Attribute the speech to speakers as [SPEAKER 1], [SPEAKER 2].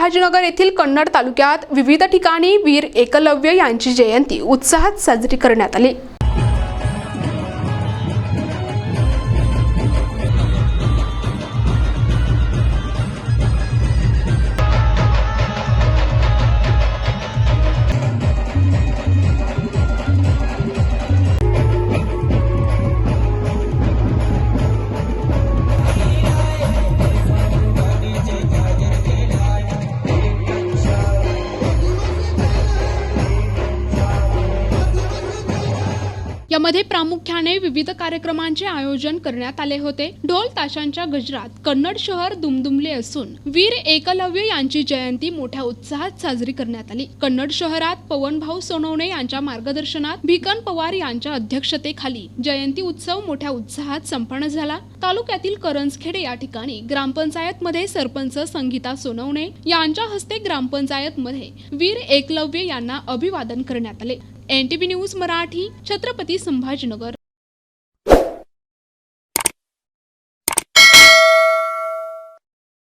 [SPEAKER 1] संभाजीनगर येथील कन्नड तालुक्यात विविध ठिकाणी वीर एकलव्य यांची जयंती उत्साहात साजरी करण्यात आली।
[SPEAKER 2] यामध्ये प्रामुख्याने विविध कार्यक्रमांचे आयोजन करण्यात आले होते। ढोल ताशांच्या गजरात कन्नड शहर दुमदुमले असून वीर एकलव्य यांची जयंती मोठ्या उत्साहात साजरी करण्यात आली। कन्नड शहरात पवनभाऊ सोनवणे यांच्या मार्गदर्शनात भिकन पवार यांच्या अध्यक्षतेखाली जयंती उत्सव मोठ्या उत्साहात संपन्न झाला। तालुक्यातील करंजखेडे या ठिकाणी ग्रामपंचायत मध्ये सरपंच संगीता सोनवणे यांच्या हस्ते ग्रामपंचायत मध्ये वीर एकलव्य यांना अभिवादन करण्यात आले। NTV news Marathi, Chhatrapati Sambhajinagar.